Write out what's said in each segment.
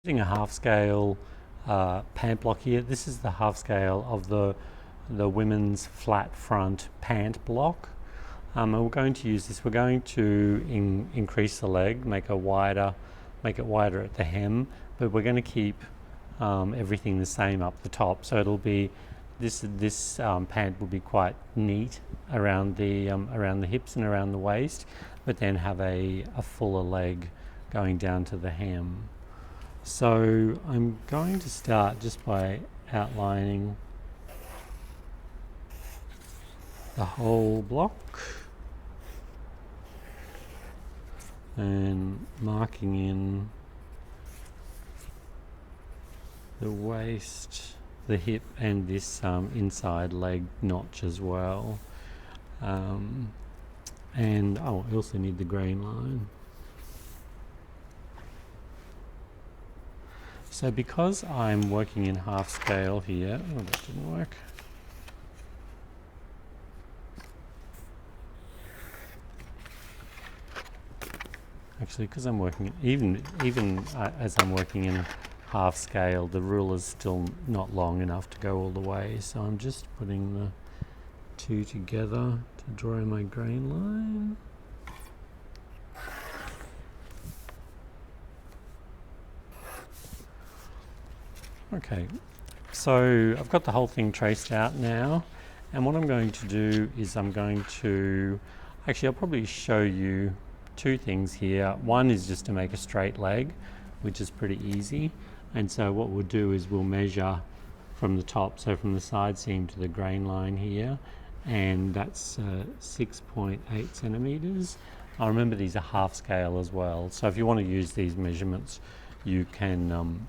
Using a half scale pant block here. This is the half scale of the women's flat front pant block. And we're going to use this. We're going to increase the leg, make it wider at the hem, but we're going to keep everything the same up the top. So it'll be this pant will be quite neat around the hips and around the waist, but then have a fuller leg going down to the hem. So I'm going to start just by outlining the whole block and marking in the waist, the hip, and this inside leg notch as well. And I also need the grain line. So because I'm working in half scale here, that didn't work. Actually, because I'm working, even as I'm working in half scale, the ruler's still not long enough to go all the way. So I'm just putting the two together to draw my grain line. Okay, so I've got the whole thing traced out now, and what I'm going to do is I'll probably show you two things here. One is just to make a straight leg, which is pretty easy, and so what we'll do is we'll measure from the top, so from the side seam to the grain line here, and that's 6.8 centimeters. I remember these are half scale as well, so if you want to use these measurements, you can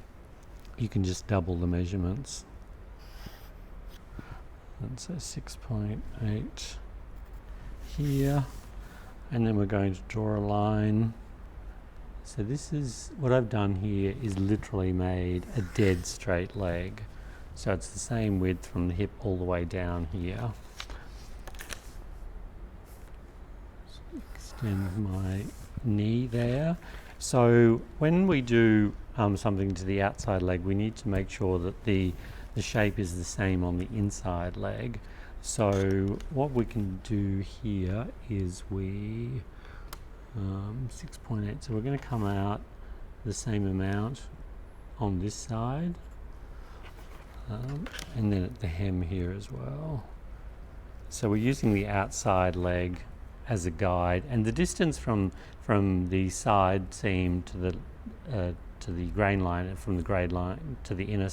just double the measurements. And so 6.8 here, and then we're going to draw a line. So this is what I've done here, is literally made a dead straight leg. So it's the same width from the hip all the way down here. Extend my knee there. So when we do something to the outside leg, we need to make sure that the shape is the same on the inside leg. So what we can do here is 6.8, so we're going to come out the same amount on this side, and then at the hem here as well. So we're using the outside leg as a guide, and the distance from the side seam to the grain line, and from the grain line to the inner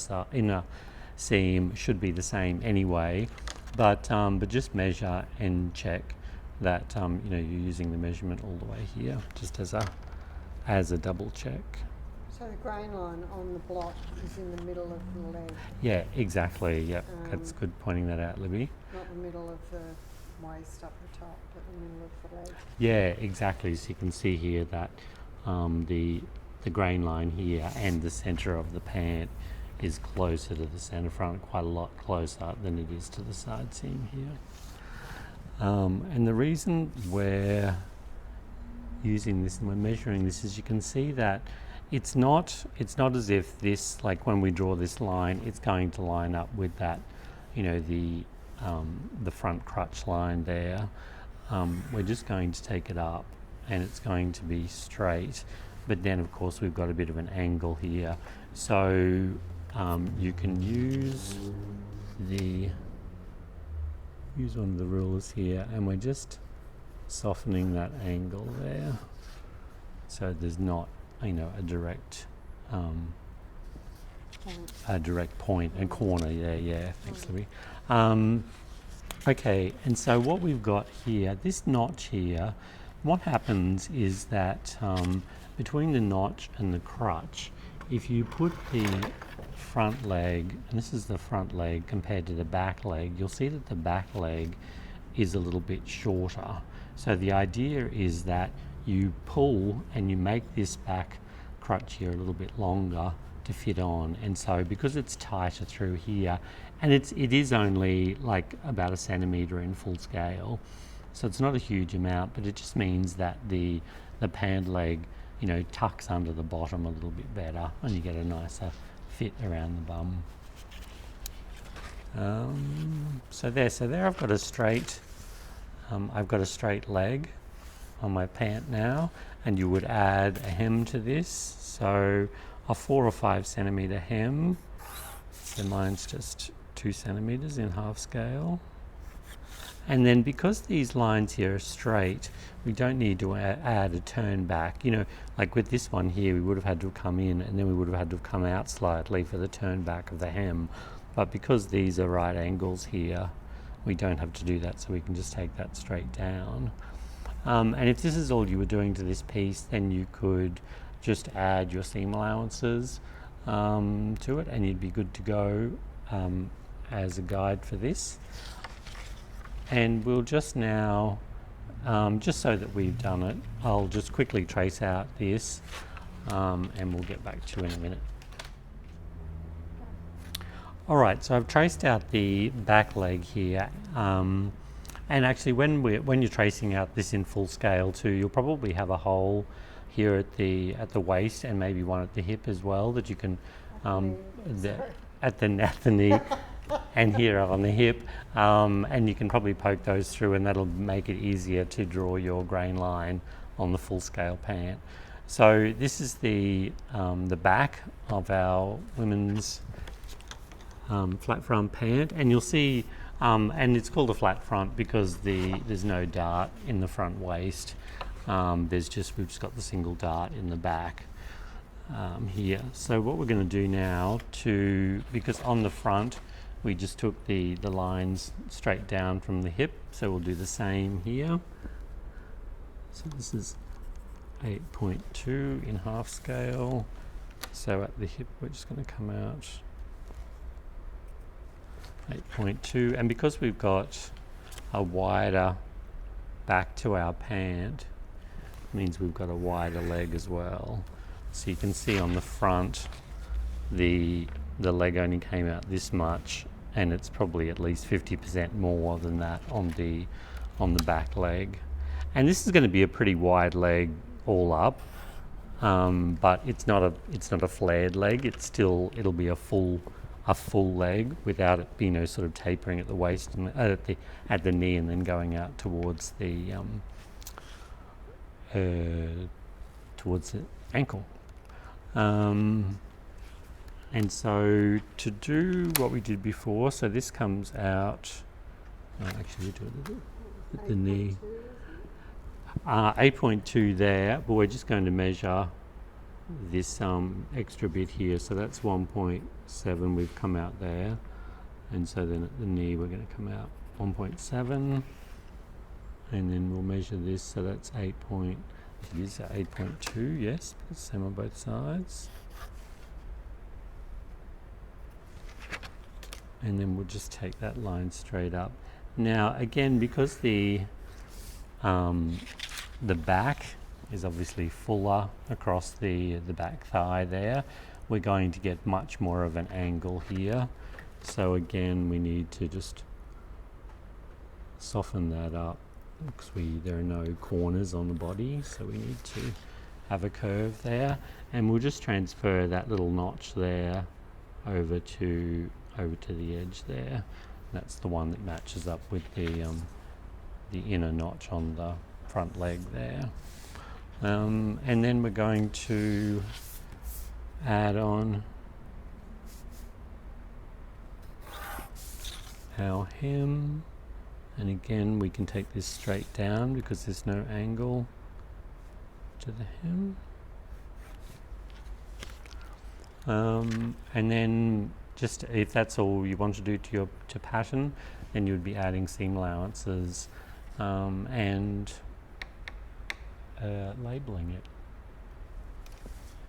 seam should be the same anyway, but just measure and check that you're using the measurement all the way here, just as a double check. So the grain line on the block is in the middle of the leg? Yeah, exactly. Yep, that's good pointing that out, Libby. Not the middle of the waist up the top, but the middle of the leg. Yeah, exactly. So you can see here that the grain line here and the center of the pant is closer to the center front, quite a lot closer than it is to the side seam here. And the reason we're using this and we're measuring this is you can see that it's not as if this, like when we draw this line, it's going to line up with that, the front crutch line there. We're just going to take it up and it's going to be straight, but then of course we've got a bit of an angle here. So you can use one of the rulers here, and we're just softening that angle there, so there's not a direct point and corner there. Yeah, thanks, Libby. Okay, and so what we've got here, this notch here, what happens is that between the notch and the crutch, if you put the front leg, and this is the front leg compared to the back leg, you'll see that the back leg is a little bit shorter. So the idea is that you pull and you make this back crutch here a little bit longer to fit on, and so because it's tighter through here, and it is only like about 1 centimeter in full scale, so it's not a huge amount, but it just means that the pant leg tucks under the bottom a little bit better, and you get a nicer fit around the bum. So there I've got a straight leg on my pant now, and you would add a hem to this, so a 4 or 5 centimeter hem. So mine's just 2 centimeters in half scale. And then because these lines here are straight, we don't need to add a turn back. Like with this one here, we would have had to come in and then we would have had to come out slightly for the turn back of the hem. But because these are right angles here, we don't have to do that, so we can just take that straight down. And if this is all you were doing to this piece, then you could just add your seam allowances to it, and you'd be good to go as a guide for this. And we'll just now, just so that we've done it, I'll just quickly trace out this and we'll get back to you in a minute. Alright, so I've traced out the back leg here, and actually when you're tracing out this in full scale too, you'll probably have a hole here at the waist and maybe one at the hip as well that you can at the knee and here on the hip, and you can probably poke those through, and that'll make it easier to draw your grain line on the full scale pant. So this is the back of our women's flat front pant, and you'll see, and it's called a flat front because there's no dart in the front waist. We've just got the single dart in the back here. So what we're going to do now, because on the front we just took the lines straight down from the hip, so we'll do the same here. So this is 8.2 in half scale. So at the hip we're just going to come out 8.2, and because we've got a wider back to our pant, it means we've got a wider leg as well. So you can see on the front the leg only came out this much, and it's probably at least 50% more than that on the back leg. And this is going to be a pretty wide leg all up, but it's not a flared leg. It'll be a full leg without it sort of tapering at the waist and at the knee and then going out towards the ankle. And so to do what we did before, so this comes out, actually we do it at the knee, 8.2 there, but we're just going to measure this extra bit here, so that's 1.7, we've come out there, and so then at the knee we're going to come out 1.7, and then we'll measure this, so that's 8.2, yes, same on both sides. And then we'll just take that line straight up. Now again, because the back is obviously fuller across the back thigh there, we're going to get much more of an angle here. So again, we need to just soften that up because there are no corners on the body, so we need to have a curve there, and we'll just transfer that little notch there over to the edge there. That's the one that matches up with the inner notch on the front leg there. And then we're going to add on our hem, and again we can take this straight down because there's no angle to the hem. And then just if that's all you want to do to pattern, then you would be adding seam allowances and labeling it.